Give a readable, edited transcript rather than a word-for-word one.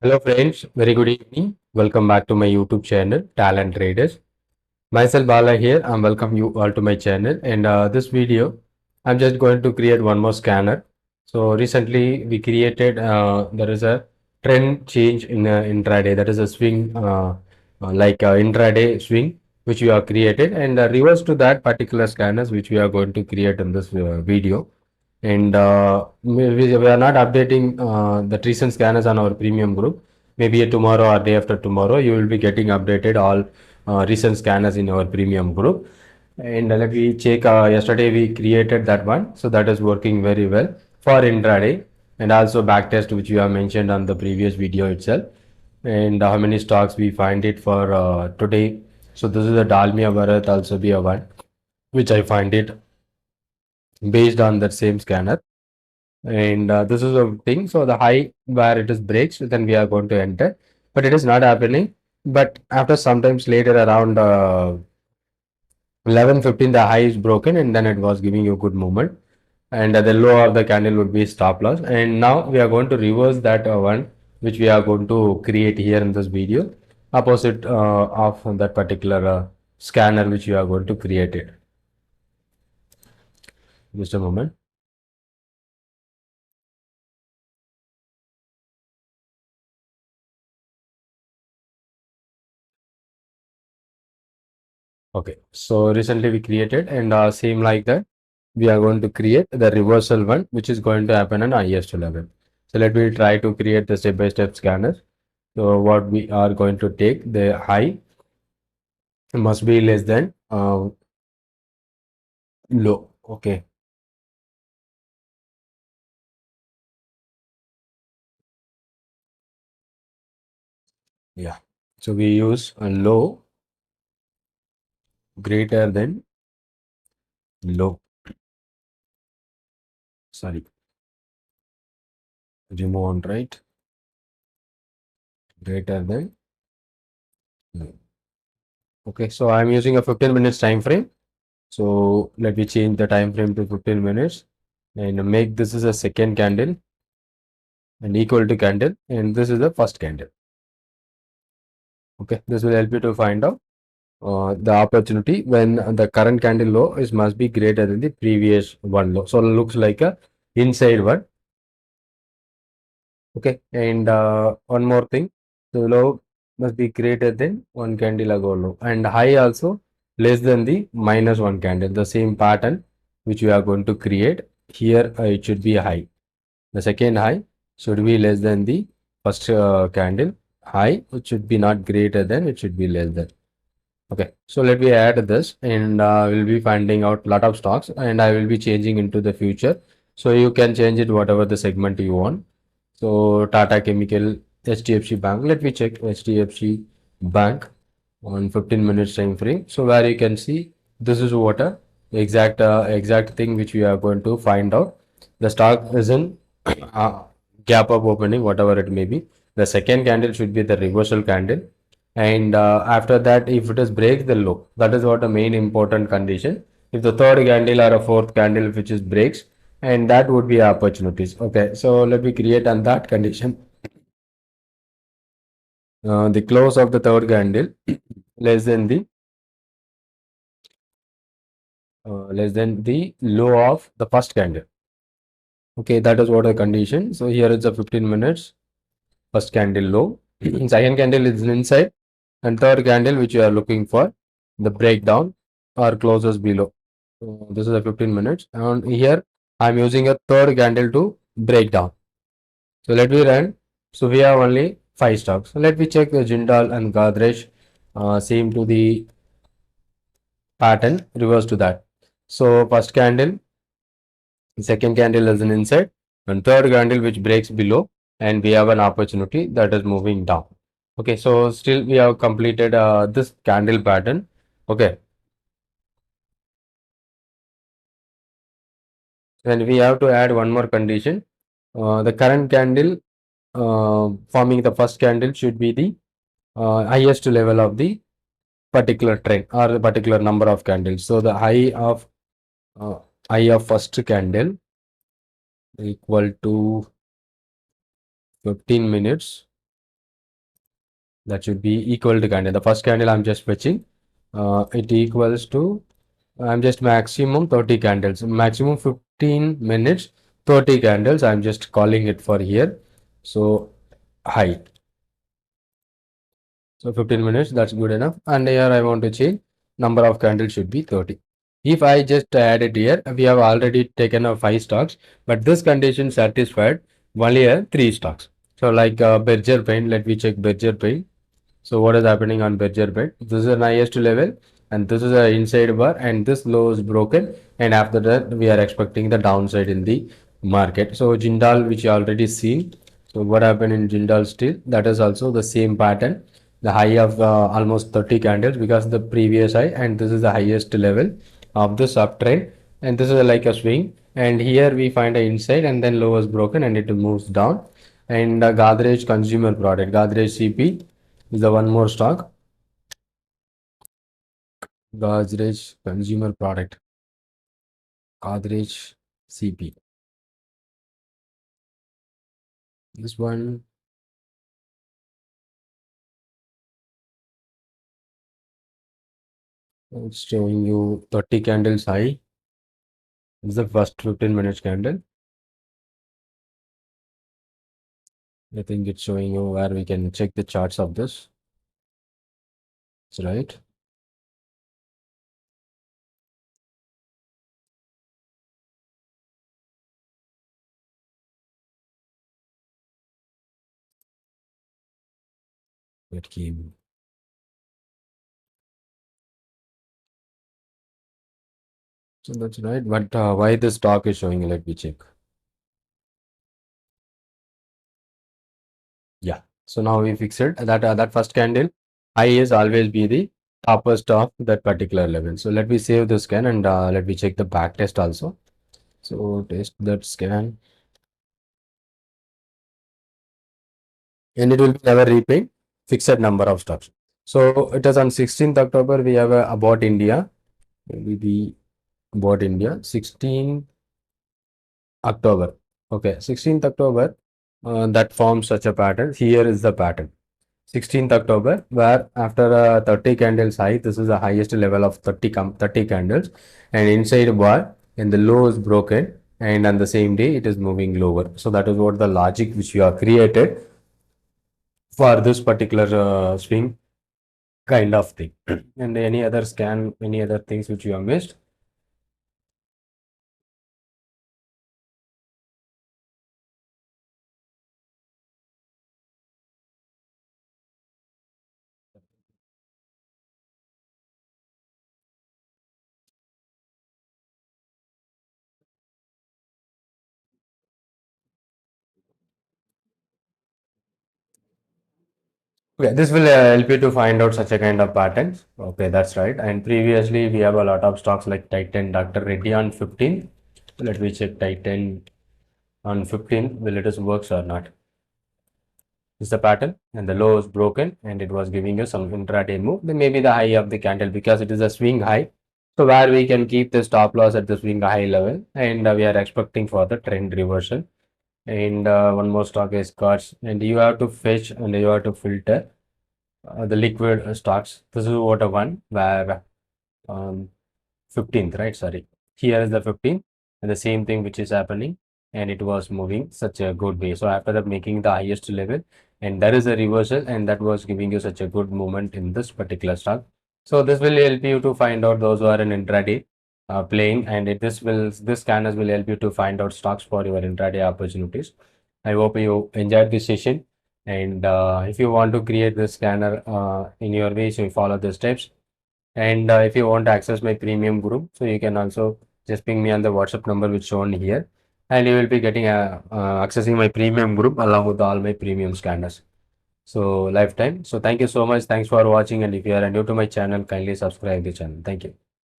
Hello friends, very good evening. Welcome back to my YouTube channel, Talent Traders. Myself Bala here. I welcome you all to my channel. And this video, I'm just going to create one more scanner. So recently we created, there is a trend change in intraday. That is a swing, intraday swing, which we have created, and reverse to that particular scanners, which we are going to create in this video. And we are not updating the recent scanners on our premium group. Maybe tomorrow or day after tomorrow you will be getting updated all recent scanners in our premium group. And let me check, yesterday we created that one, so that is working very well for intraday. And also backtest, which you have mentioned on the previous video itself, and how many stocks we find it for today. So this is a Dalmia Bharat also be a one which I find it based on that same scanner. And this is a thing. So the high where it is breaks, then we are going to enter, but it is not happening. But after sometimes later around 11:15, the high is broken, and then it was giving you good movement, and the low of the candle would be stop loss. And now we are going to reverse that one, which we are going to create here in this video, opposite of that particular scanner which you are going to create it. Just a moment. Okay, so recently we created, and same like that, we are going to create the reversal one, which is going to happen on highest level. So let me try to create the step-by-step scanner. So what we are going to take, the high must be less than low. Okay, yeah. So we use a low greater than low. Sorry, remove on right, greater than low. Okay, so I'm using a 15 minutes time frame. So let me change the time frame to 15 minutes and make this is a second candle and equal to candle, and this is the first candle. Okay, this will help you to find out the opportunity when the current candle low is must be greater than the previous one low. So it looks like a inside one. Okay, and one more thing, the low must be greater than one candle ago low, and high also less than the minus one candle. The same pattern which we are going to create here, it should be high. The second high should be less than the first candle high. It should be not greater than, it should be less than. Okay, so let me add this, and we'll be finding out lot of stocks, and I will be changing into the future. So you can change it whatever the segment you want. So Tata Chemical, HDFC Bank. Let me check HDFC Bank on 15 minutes time frame. So where you can see this is what a exact thing which we are going to find out. The stock is in gap up opening, whatever it may be. The second candle should be the reversal candle, and after that, if it is break the low, that is what a main important condition. If the third candle or a fourth candle which is breaks, and that would be opportunities. Okay, so let me create on that condition. The close of the third candle less than the low of the first candle. Okay, that is what a condition. So here is a 15 minutes first candle low, second candle is inside, and third candle which you are looking for the breakdown or closes below. So this is a 15 minutes, and here I'm using a third candle to break down. So let me run. So we have only 5 stocks. So let me check the Jindal and Godrej, same to the pattern, reverse to that. So first candle, second candle is an inside, and third candle which breaks below, and we have an opportunity that is moving down. Okay, so still we have completed this candle pattern. Okay, and we have to add one more condition. The current candle forming the first candle should be the highest level of the particular trend or the particular number of candles. So the uh, high of first candle equal to 15 minutes That should be equal to candle. The first candle I'm just fetching, it equals to, I'm just maximum 30 candles, maximum 15 minutes, 30 candles. I'm just calling it for here. So high. So 15 minutes, that's good enough. And here I want to change number of candles should be 30. If I just add it here, we have already taken a 5 stocks, but this condition satisfied only a 3 stocks. So like Berger Paint, let me check Berger Paint. So what is happening on Berger bed? This is the highest level and this is the inside bar and this low is broken, and after that we are expecting the downside in the market. So Jindal, which you already seen. So what happened in Jindal Steel? That is also the same pattern. The high of almost 30 candles because the previous high, and this is the highest level of this uptrend, and this is like a swing, and here we find a inside and then low is broken and it moves down. And Godrej consumer product, Godrej CP is the one more stock. Godrej consumer product, Godrej CP. This one, it's showing you 30 candles high. This is the first 15 minutes candle. I think it's showing you where we can check the charts of this. That's right. It came. So that's right. But why this stock is showing? Let me check. Yeah. So now we fix it. That first candle high is always be the toppest of that particular level. So let me save the scan and let me check the back test also. So test that scan, and it will be never repeat fixed number of stocks. So it is on 16th October. We have a about India. Maybe the about India 16 October. Okay, 16th October. That forms such a pattern. Here is the pattern. 16th October, where after 30 candles high, this is the highest level of 30 candles, and inside bar and the low is broken, and on the same day it is moving lower. So that is what the logic which we have created for this particular swing kind of thing. And any other scan, any other things which you have missed? Okay, this will help you to find out such a kind of patterns. Okay, that's right. And previously we have a lot of stocks like Titan, Dr. Reddy on 15. Let me check Titan on 15. Will it works or not? Is the pattern, and the low is broken and it was giving you some intraday move. Then maybe the high of the candle because it is a swing high. So where we can keep the stop loss at the swing high level, and we are expecting for the trend reversal. And one more stock is cards, and you have to fetch and you have to filter the liquid stocks. This is what a one where 15th, right? Sorry, here is the 15th, and the same thing which is happening, and it was moving such a good way. So after that, making the highest level, and there is a reversal, and that was giving you such a good movement in this particular stock. So this will help you to find out those who are in intraday playing, and this scanners will help you to find out stocks for your intraday opportunities. I hope you enjoyed this session, and if you want to create this scanner in your way, so you follow the steps. And if you want to access my premium group, so you can also just ping me on the WhatsApp number which shown here, and you will be getting accessing my premium group along with all my premium scanners. So lifetime. So thank you so much. Thanks for watching. And if you are new to my channel, kindly subscribe the channel. Thank you.